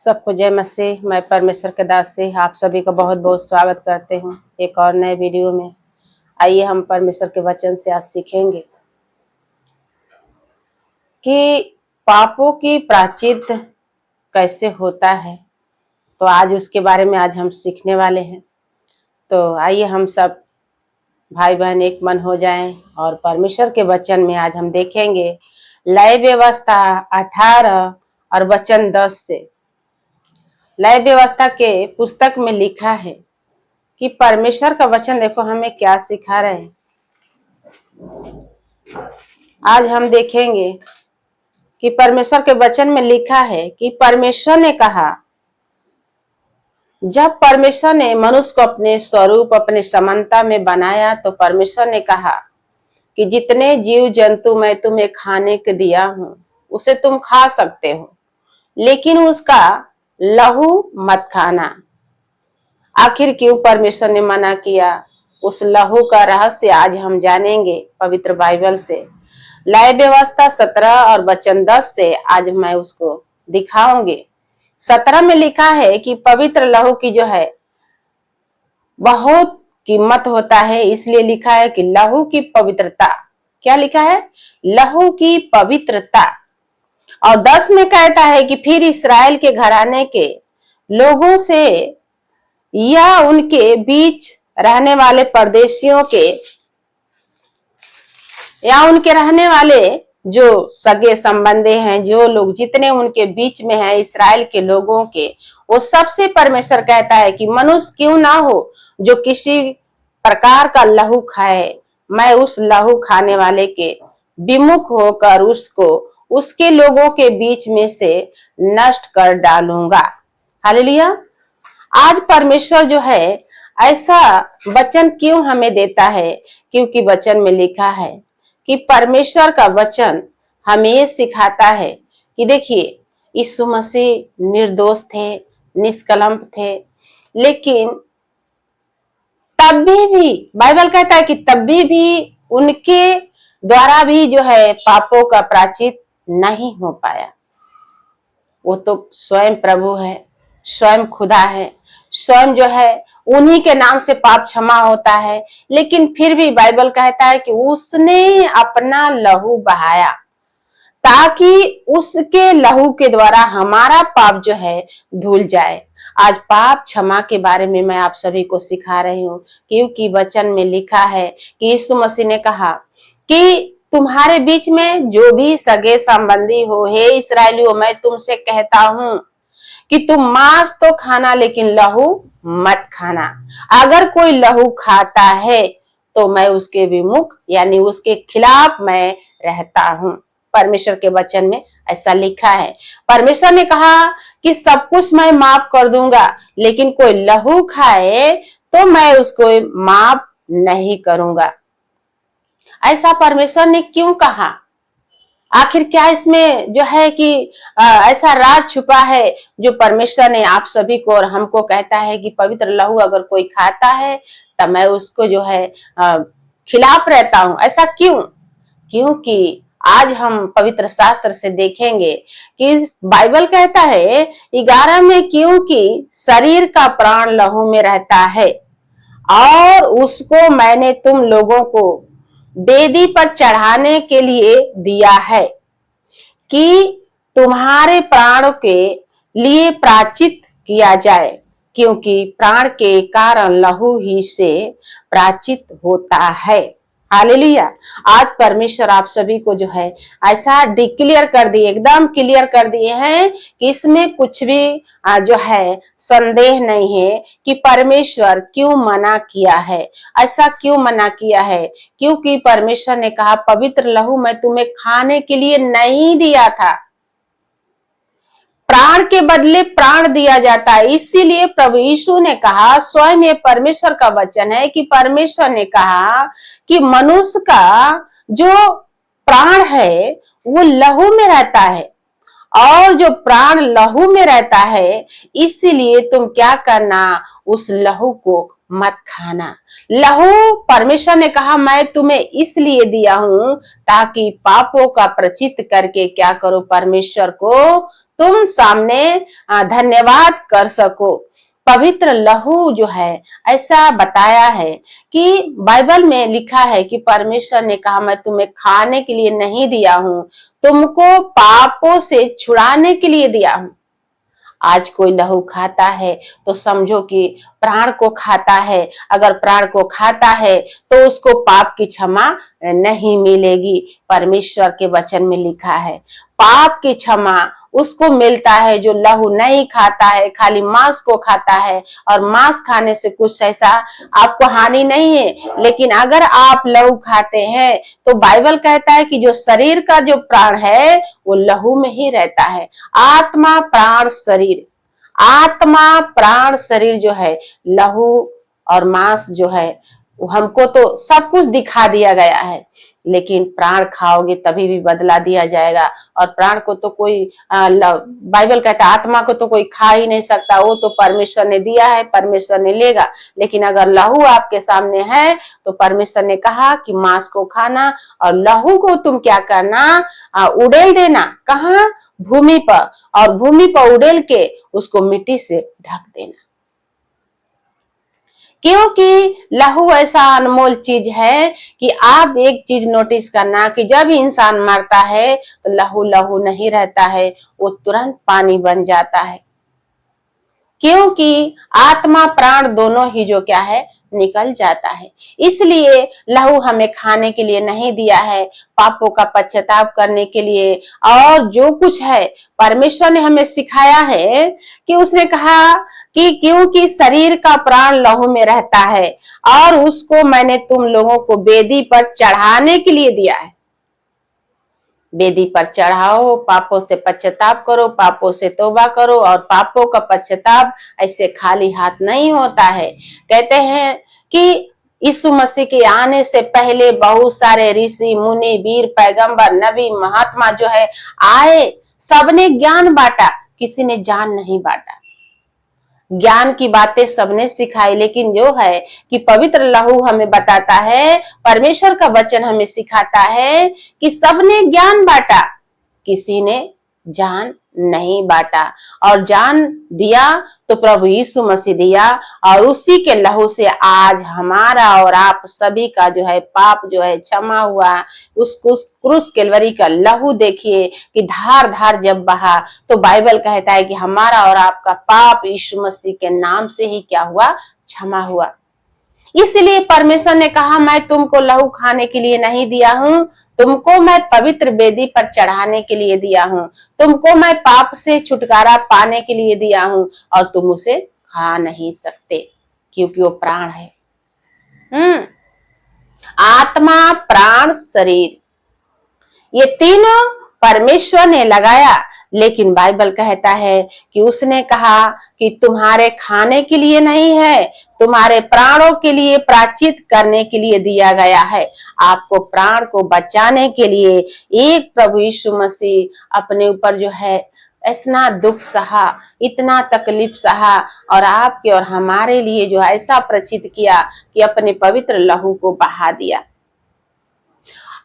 सबको जय मसीह। मैं परमेश्वर के दास से आप सभी का बहुत बहुत स्वागत करते हूँ एक और नए वीडियो में। आइए हम परमेश्वर के वचन से आज सीखेंगे कि पापों की प्रायश्चित कैसे होता है। तो आज उसके बारे में आज हम सीखने वाले हैं। तो आइए हम सब भाई बहन एक मन हो जाएं और परमेश्वर के वचन में आज हम देखेंगे लय व्यवस्था 18 और वचन 10 से। लय व्यवस्था के पुस्तक में लिखा है कि परमेश्वर का वचन देखो हमें क्या सिखा रहे हैं। आज हम देखेंगे कि परमेश्वर के वचन में लिखा है कि परमेश्वर ने कहा, जब परमेश्वर ने मनुष्य को अपने स्वरूप अपने समानता में बनाया तो परमेश्वर ने कहा कि जितने जीव जंतु मैं तुम्हें खाने को दिया हूं उसे तुम खा सकते हो, लेकिन उसका लहू मत खाना। आखिर क्यों परमेश्वर ने मना किया? उस लहू का रहस्य आज हम जानेंगे पवित्र बाइबल से। लय व्यवस्था 17 और वचन 10 से आज मैं उसको दिखाऊंगी। 17 में लिखा है कि पवित्र लहू की जो है बहुत कीमत होता है, इसलिए लिखा है कि लहू की पवित्रता। क्या लिखा है? लहू की पवित्रता। और 10 में कहता है कि फिर इस्राएल के घराने के लोगों से या उनके बीच रहने वाले परदेशियों के या उनके रहने वाले जो सगे संबंधी हैं, जो लोग जितने उनके बीच में हैं इस्राएल के लोगों के, वो सबसे परमेश्वर कहता है कि मनुष्य क्यों ना हो जो किसी प्रकार का लहू खाए। मैं उस लहू खाने वाले के विमुख होकर उसको उसके लोगों के बीच में से नष्ट कर डालूंगा। हालेलुया। आज परमेश्वर जो है ऐसा वचन क्यों हमें देता है? क्योंकि वचन में लिखा है कि परमेश्वर का वचन हमें ये सिखाता है कि देखिए यीशु मसीह निर्दोष थे, निष्कलंक थे, लेकिन तभी भी बाइबल कहता है कि तभी भी उनके द्वारा भी जो है पापों का प्रायश्चित नहीं हो पाया। वो तो स्वयं प्रभु है, स्वयं खुदा है, स्वयं जो है उन्हीं के नाम से पाप क्षमा होता है, लेकिन फिर भी बाइबल कहता है कि उसने अपना लहू बहाया ताकि उसके लहू के द्वारा हमारा पाप जो है धुल जाए। आज पाप क्षमा के बारे में मैं आप सभी को सिखा रही हूँ, क्योंकि वचन में लिखा है कि यीशु मसीह ने कहा कि तुम्हारे बीच में जो भी सगे संबंधी हो, हे इस्राएलियों, मैं तुमसे कहता हूं कि तुम मांस तो खाना लेकिन लहू मत खाना। अगर कोई लहू खाता है तो मैं उसके विमुख यानी उसके खिलाफ मैं रहता हूं। परमेश्वर के वचन में ऐसा लिखा है। परमेश्वर ने कहा कि सब कुछ मैं माफ कर दूंगा, लेकिन कोई लहू खाए तो मैं उसको माफ नहीं करूंगा। ऐसा परमेश्वर ने क्यों कहा? आखिर क्या इसमें जो है कि ऐसा राज छुपा है जो परमेश्वर ने आप सभी को और हमको कहता है कि पवित्र लहू अगर कोई खाता है तब मैं उसको जो है खिलाफ रहता हूं। ऐसा क्यों? क्योंकि आज हम पवित्र शास्त्र से देखेंगे कि बाइबल कहता है 11 में, क्योंकि शरीर का प्राण लहू में रहता है और उसको मैंने तुम लोगों को वेदी पर चढ़ाने के लिए दिया है कि तुम्हारे प्राणों के लिए प्रायश्चित किया जाए, क्योंकि प्राण के कारण लहू ही से प्रायश्चित होता है। हालेलुया। आज परमेश्वर आप सभी को जो है ऐसा डिक्लेयर कर दिए, एकदम क्लियर कर दिए हैं कि इसमें कुछ भी जो है संदेह नहीं है कि परमेश्वर क्यों मना किया है। ऐसा क्यों मना किया है? क्योंकि परमेश्वर ने कहा पवित्र लहू मैं तुम्हें खाने के लिए नहीं दिया था। प्राण के बदले प्राण दिया जाता है, इसीलिए प्रभु यीशु ने कहा, स्वयं ये परमेश्वर का वचन है कि परमेश्वर ने कहा कि मनुष्य का जो प्राण है वो लहू में रहता है, और जो प्राण लहू में रहता है, इसीलिए तुम क्या करना, उस लहू को मत खाना। लहू परमेश्वर ने कहा मैं तुम्हें इसलिए दिया हूं ताकि पापों का प्रचित करके क्या करो, परमेश्वर को तुम सामने धन्यवाद कर सको। पवित्र लहू जो है ऐसा बताया है कि बाइबल में लिखा है कि परमेश्वर ने कहा मैं तुम्हें खाने के लिए नहीं दिया हूं, तुमको पापों से छुड़ाने के लिए दिया हूं। आज कोई लहू खाता है तो समझो कि प्राण को खाता है। अगर प्राण को खाता है तो उसको पाप की क्षमा नहीं मिलेगी। परमेश्वर के वचन में लिखा है पाप की क्षमा उसको मिलता है जो लहू नहीं खाता है, खाली मांस को खाता है। और मांस खाने से कुछ ऐसा आपको हानि नहीं है, लेकिन अगर आप लहू खाते हैं तो बाइबल कहता है कि जो शरीर का जो प्राण है वो लहू में ही रहता है। आत्मा प्राण शरीर, आत्मा प्राण शरीर जो है, लहू और मांस जो है हमको तो सब कुछ दिखा दिया गया है, लेकिन प्राण खाओगे तभी भी बदला दिया जाएगा। और प्राण को तो कोई बाइबल कहता है आत्मा को तो कोई खा ही नहीं सकता, वो तो परमेश्वर ने दिया है, परमेश्वर ने लेगा। लेकिन अगर लहू आपके सामने है तो परमेश्वर ने कहा कि मांस को खाना और लहू को तुम क्या करना, उड़ेल देना। कहाँ? भूमि पर। और भूमि पर उड़ेल के उसको मिट्टी से ढक देना, क्योंकि लहू ऐसा अनमोल चीज है कि आप एक चीज नोटिस करना कि जब इंसान मरता है तो लहू लहू नहीं रहता है, वो तुरंत पानी बन जाता है। क्योंकि आत्मा प्राण दोनों ही जो क्या है निकल जाता है। इसलिए लहू हमें खाने के लिए नहीं दिया है, पापों का पश्चाताप करने के लिए। और जो कुछ है परमेश्वर ने हमें सिखाया है कि उसने कहा कि क्योंकि शरीर का प्राण लहू में रहता है और उसको मैंने तुम लोगों को वेदी पर चढ़ाने के लिए दिया है। वेदी पर चढ़ाओ, पापों से पश्चाताप करो, पापों से तौबा करो। और पापों का पश्चाताप ऐसे खाली हाथ नहीं होता है। कहते हैं कि यीशु मसीह के आने से पहले बहुत सारे ऋषि मुनि वीर पैगंबर नबी महात्मा जो है आए, सबने ज्ञान बांटा, किसी ने जान नहीं बांटा। ज्ञान की बातें सबने सिखाई, लेकिन जो है कि पवित्र लहू हमें बताता है, परमेश्वर का वचन हमें सिखाता है कि सबने ज्ञान बांटा, किसी ने जान नहीं बांटा। और जान दिया तो प्रभु यीशु मसीह दिया, और उसी के लहू से आज हमारा और आप सभी का जो है पाप जो है क्षमा हुआ। उस क्रूस कैलवरी का लहू देखिए कि धार धार जब बहा तो बाइबल कहता है कि हमारा और आपका पाप यीशु मसीह के नाम से ही क्या हुआ, क्षमा हुआ। इसलिए परमेश्वर ने कहा मैं तुमको लहू खाने के लिए नहीं दिया हूं, तुमको मैं पवित्र वेदी पर चढ़ाने के लिए दिया हूं, तुमको मैं पाप से छुटकारा पाने के लिए दिया हूं, और तुम उसे खा नहीं सकते क्योंकि वो प्राण है। आत्मा प्राण शरीर ये तीनों परमेश्वर ने लगाया, लेकिन बाइबल कहता है कि उसने कहा कि तुम्हारे खाने के लिए नहीं है, तुम्हारे प्राणों के लिए प्रायश्चित करने के लिए दिया गया है। आपको प्राण को बचाने के लिए एक प्रभु यीशु मसीह अपने ऊपर जो है इतना दुख सहा, इतना तकलीफ सहा, और आपके और हमारे लिए जो ऐसा प्रचित किया कि अपने पवित्र लहू को बहा दिया।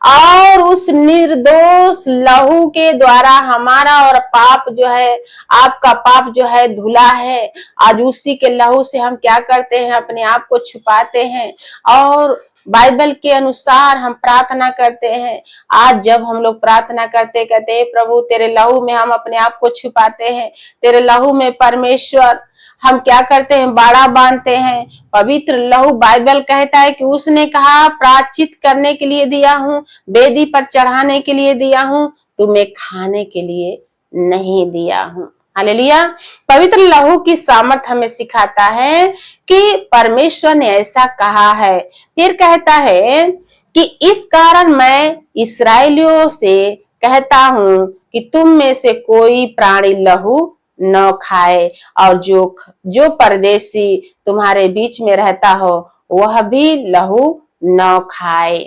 और उस निर्दोष लहू के द्वारा हमारा और पाप जो है, आपका पाप जो है धुला है। आज उसी के लहू से हम क्या करते हैं, अपने आप को छुपाते हैं और बाइबल के अनुसार हम प्रार्थना करते हैं। आज जब हम लोग प्रार्थना करते कहते हैं प्रभु तेरे लहू में हम अपने आप को छुपाते हैं, तेरे लहू में परमेश्वर हम क्या करते हैं, बाड़ा बांधते हैं। पवित्र लहू बाइबल कहता है कि उसने कहा प्रायश्चित करने के लिए दिया हूं, वेदी पर चढ़ाने के लिए दिया हूं, तुम्हें खाने के लिए नहीं दिया हूं। हालेलुया। पवित्र लहू की सामर्थ हमें सिखाता है कि परमेश्वर ने ऐसा कहा है। फिर कहता है कि इस कारण मैं इस्राएलियों से कहता हूं कि तुम में से कोई प्राणी लहू न खाए, और जो परदेशी तुम्हारे बीच में रहता हो वह भी लहू न खाए।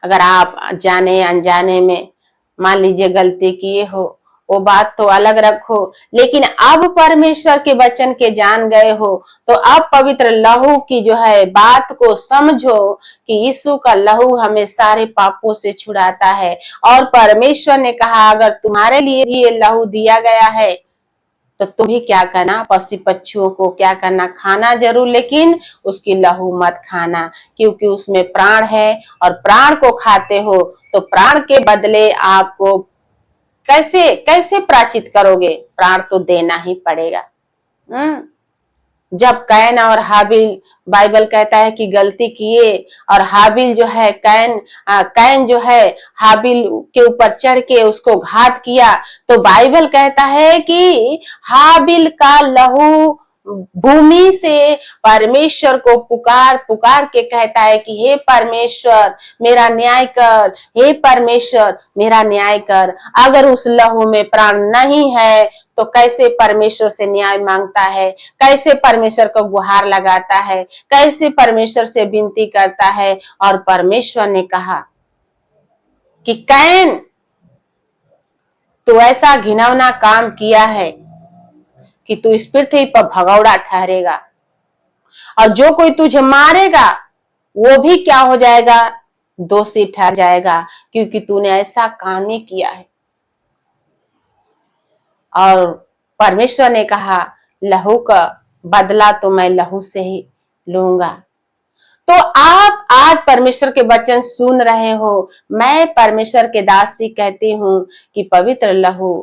अगर आप जाने अनजाने में मान लीजिए गलती किए हो, वो बात तो अलग रखो, लेकिन अब परमेश्वर के वचन के जान गए हो तो अब पवित्र लहू की जो है बात को समझो कि यीशु का लहू हमें सारे पापों से छुड़ाता है। और परमेश्वर ने कहा अगर तुम्हारे लिए भी ये लहू दिया गया है तो तुम भी क्या करना, पशु पक्षियों को क्या करना, खाना जरूर, लेकिन उसकी लहू मत खाना, क्योंकि उसमें प्राण है और प्राण को खाते हो तो प्राण के बदले आपको कैसे कैसे प्राचित करोगे, प्राण तो देना ही पड़ेगा। जब कैन और हाबिल, बाइबल कहता है कि गलती किए और हाबिल जो है कैन जो है हाबिल के ऊपर चढ़ के उसको घात किया, तो बाइबल कहता है कि हाबिल का लहू भूमि से परमेश्वर को पुकार पुकार के कहता है कि हे परमेश्वर मेरा न्याय कर, हे परमेश्वर मेरा न्याय कर। अगर उस लहू में प्राण नहीं है तो कैसे परमेश्वर से न्याय मांगता है, कैसे परमेश्वर को गुहार लगाता है, कैसे परमेश्वर से विनती करता है। और परमेश्वर ने कहा कि कैन तू ऐसा घिनौना काम किया है कि तू इस पृथ्वी पर भगौड़ा ठहरेगा और जो कोई तुझे मारेगा वो भी क्या हो जाएगा, दोषी ठहर जाएगा, क्योंकि तूने ऐसा काम ही किया है। और परमेश्वर ने कहा लहू का बदला तो मैं लहू से ही लूंगा। तो आप आज परमेश्वर के वचन सुन रहे हो, मैं परमेश्वर के दासी कहती हूं कि पवित्र लहू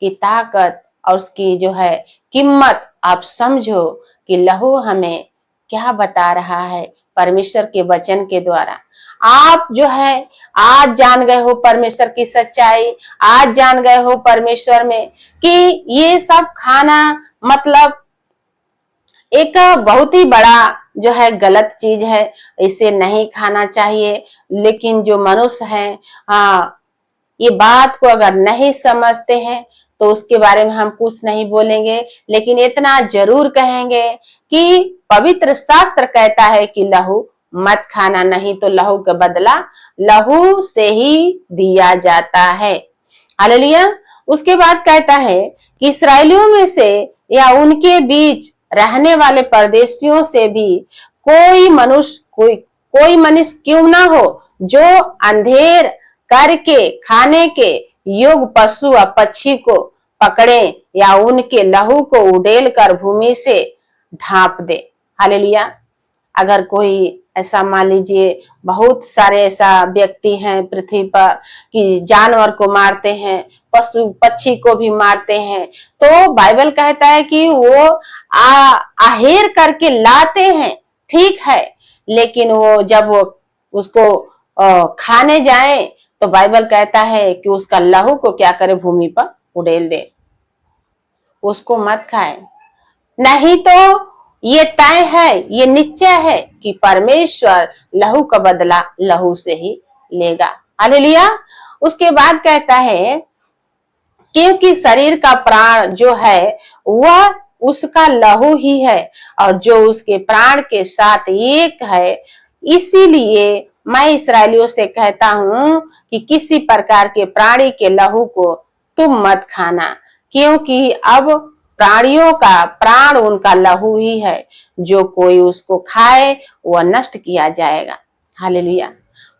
की ताकत और उसकी जो है कीमत आप समझो कि लहू हमें क्या बता रहा है परमेश्वर के वचन के द्वारा। आप जो है आज जान गए हो परमेश्वर की सच्चाई, आज जान गए हो परमेश्वर में कि ये सब खाना मतलब एक बहुत ही बड़ा जो है गलत चीज है, इसे नहीं खाना चाहिए। लेकिन जो मनुष्य है ये बात को अगर नहीं समझते हैं तो उसके बारे में हम कुछ नहीं बोलेंगे, लेकिन इतना जरूर कहेंगे कि पवित्र शास्त्र कहता है कि लहू मत खाना, नहीं तो लहू का बदला लहू से ही दिया जाता है। हालेलुया। उसके बाद कहता है कि इस्राएलियों में से या उनके बीच रहने वाले परदेशियों से भी कोई मनुष्य क्यों ना हो जो अंधेर करके खाने के योग्य पशु और पक्षी को पकड़े या उनके लहू को उड़ेल कर भूमि से ढांप दे। हालेलुया। अगर कोई ऐसा मान लीजिए, बहुत सारे ऐसा व्यक्ति हैं पृथ्वी पर कि जानवर को मारते हैं, पशु पक्षी को भी मारते हैं, तो बाइबल कहता है कि वो आहेर करके लाते हैं, ठीक है, लेकिन वो जब वो उसको खाने जाए तो बाइबल कहता है कि उसका लहू को क्या करे, भूमि पर उड़ेल दे, उसको मत खाए। नहीं तो ये तय है, ये निश्चय है कि परमेश्वर लहू का बदला लहू से ही लेगा। हालेलुया। उसके बाद कहता है क्योंकि शरीर का प्राण जो है वह उसका लहू ही है और जो उसके प्राण के साथ एक है, इसीलिए मैं इस्राएलियों से कहता हूं कि किसी प्रकार के प्राणी के लहू को तुम मत खाना, क्योंकि अब प्राणियों का प्राण उनका लहू ही है, जो कोई उसको खाए वह नष्ट किया जाएगा। हालेलुया।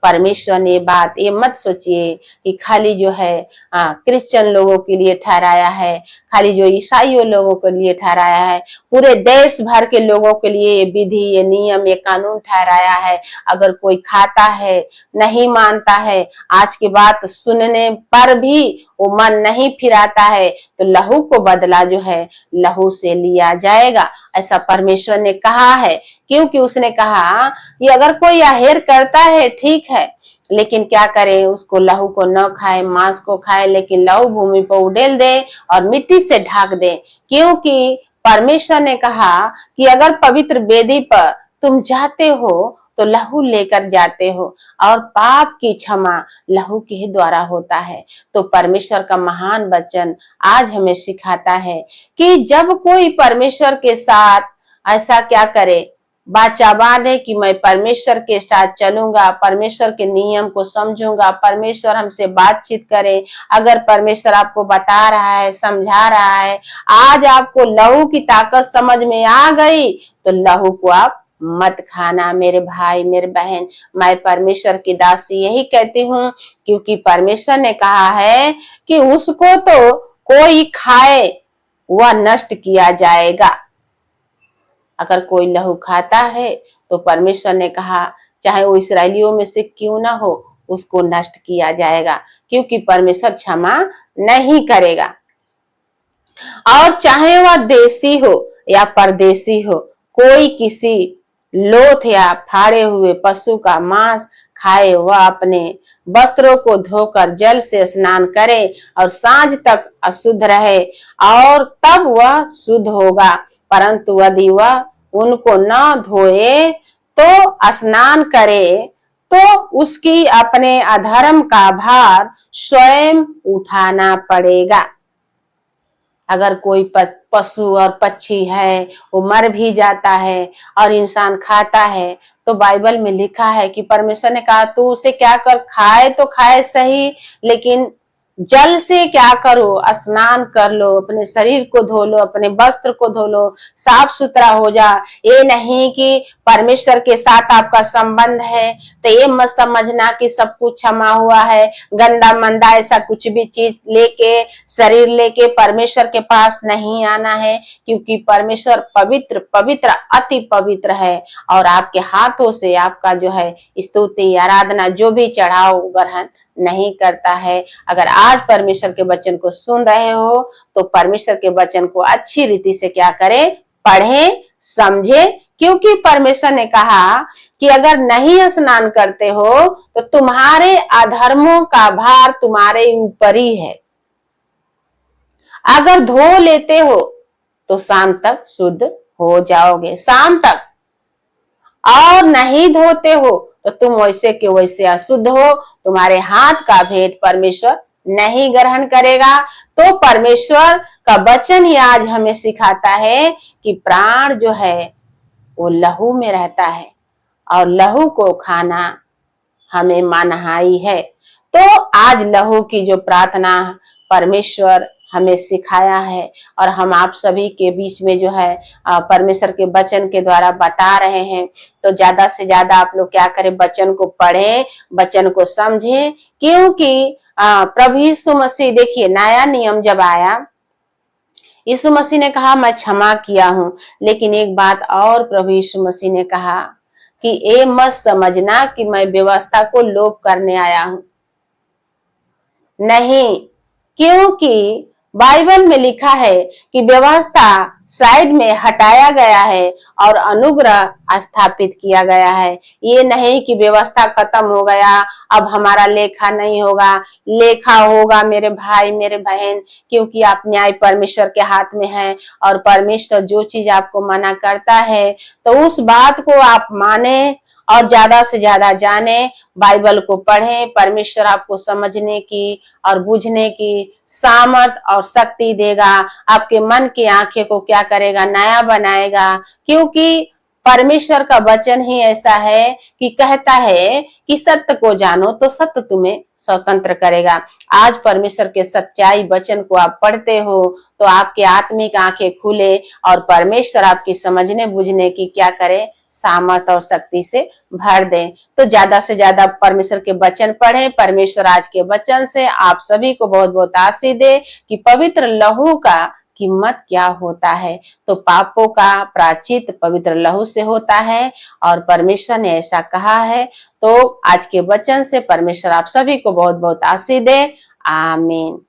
परमेश्वर ने बात ये मत सोचिए कि खाली जो है क्रिश्चियन लोगों के लिए ठहराया है, खाली जो ईसाइयों लोगों के लिए ठहराया है, पूरे देश भर के लोगों के लिए ये विधि, ये नियम, ये कानून ठहराया है। अगर कोई खाता है, नहीं मानता है, आज की बात सुनने पर भी वो मन नहीं फिराता है, तो लहू को बदला जो है लहू से लिया जाएगा, ऐसा परमेश्वर ने कहा है। क्योंकि उसने कहा कि अगर कोई आहेर करता है ठीक है, लेकिन क्या करे, उसको लहू को न खाए, मांस को खाए, लेकिन लहू भूमि पर उड़ेल दे और मिट्टी से ढक दे। क्योंकि परमेश्वर ने कहा कि अगर पवित्र वेदी पर तुम जाते हो तो लहू लेकर जाते हो और पाप की क्षमा लहू के ही द्वारा होता है। तो परमेश्वर का महान वचन आज हमें सिखाता है कि जब कोई परमेश्वर के साथ ऐसा क्या करे, वाचा बांधे कि मैं परमेश्वर के साथ चलूंगा, परमेश्वर के नियम को समझूंगा, परमेश्वर हमसे बातचीत करे। अगर परमेश्वर आपको बता रहा है, समझा रहा है, आज आपको लहू की ताकत समझ में आ गई, तो लहू को आप मत खाना। मेरे भाई मेरे बहन, मैं परमेश्वर की दासी यही कहती हूँ, क्योंकि परमेश्वर ने कहा है कि उसको तो कोई खाए वह नष्ट किया जाएगा। अगर कोई लहू खाता है तो परमेश्वर ने कहा चाहे वो इसराइलियों में से क्यों ना हो, उसको नष्ट किया जाएगा, क्योंकि परमेश्वर क्षमा नहीं करेगा। और चाहे वह देशी हो या परदेशी हो, कोई किसी लोथ या फाड़े हुए पशु का मांस खाए, वह अपने वस्त्रों को धोकर जल से स्नान करे और सांझ तक अशुद्ध रहे, और तब वह शुद्ध होगा। परंतु यदि वह उनको न धोए तो स्नान करे, तो उसकी अपने अधर्म का भार स्वयं उठाना पड़ेगा। अगर कोई पशु और पक्षी है वो मर भी जाता है और इंसान खाता है, तो बाइबल में लिखा है कि परमेश्वर ने कहा तू उसे क्या कर, खाए तो खाए सही, लेकिन जल से क्या करो, स्नान कर लो, अपने शरीर को धो लो, अपने वस्त्र को धो लो, साफ सुथरा हो जा। ये नहीं कि परमेश्वर के साथ आपका संबंध है तो ये मत समझना कि सब कुछ क्षमा हुआ है, गंदा मंदा ऐसा कुछ भी चीज लेके, शरीर लेके परमेश्वर के पास नहीं आना है, क्योंकि परमेश्वर पवित्र पवित्र अति पवित्र है, और आपके हाथों से आपका जो है स्तुति आराधना जो भी चढ़ाओ ग्रहण नहीं करता है। अगर आज परमेश्वर के वचन को सुन रहे हो तो परमेश्वर के वचन को अच्छी रीति से क्या करें, पढ़ें, समझे, क्योंकि परमेश्वर ने कहा कि अगर नहीं स्नान करते हो तो तुम्हारे अधर्मों का भार तुम्हारे ऊपर ही है। अगर धो लेते हो तो शाम तक शुद्ध हो जाओगे, शाम तक, और नहीं धोते हो तो तुम वैसे के वैसे अशुद्ध हो, तुम्हारे हाथ का भेंट परमेश्वर नहीं ग्रहण करेगा। तो परमेश्वर का वचन ही आज हमें सिखाता है कि प्राण जो है वो लहू में रहता है, और लहू को खाना हमें मानहाई है। तो आज लहू की जो प्रार्थना परमेश्वर हमें सिखाया है, और हम आप सभी के बीच में जो है परमेश्वर के वचन के द्वारा बता रहे हैं, तो ज्यादा से ज्यादा आप लोग क्या करें, वचन को पढ़ें, वचन को समझें, क्योंकि प्रभु यीशु मसीह, देखिए नया नियम जब आया, यीशु मसीह ने कहा मैं क्षमा किया हूं, लेकिन एक बात और प्रभु यीशु मसीह ने कहा कि ये मत समझना कि मैं व्यवस्था को लोप करने आया हूं, नहीं, क्योंकि बाइबल में लिखा है कि व्यवस्था साइड में हटाया गया है और अनुग्रह स्थापित किया गया है। ये नहीं कि व्यवस्था खत्म हो गया, अब हमारा लेखा नहीं होगा, लेखा होगा मेरे भाई मेरे बहन, क्योंकि आप न्याय परमेश्वर के हाथ में है, और परमेश्वर जो चीज आपको मना करता है तो उस बात को आप माने और ज्यादा से ज्यादा जाने, बाइबल को पढ़ें। परमेश्वर आपको समझने की और बुझने की सामर्थ और शक्ति देगा, आपके मन की आंखें को क्या करेगा, नया बनाएगा, क्योंकि परमेश्वर का वचन ही ऐसा है कि कहता है कि सत्य को जानो तो सत्य तुम्हें स्वतंत्र करेगा। आज परमेश्वर के सच्चाई वचन को आप पढ़ते हो तो आपके आत्मिक आंखें खुले, और परमेश्वर आपकी समझने बुझने की क्या करे, सामर्थ और शक्ति से भर दें। तो ज्यादा से ज्यादा परमेश्वर के वचन पढ़ें। परमेश्वर आज के वचन से आप सभी को बहुत बहुत आशीष दे कि पवित्र लहू का कीमत क्या होता है। तो पापों का प्रायश्चित पवित्र लहू से होता है, और परमेश्वर ने ऐसा कहा है। तो आज के वचन से परमेश्वर आप सभी को बहुत बहुत आशीष दे। आमीन।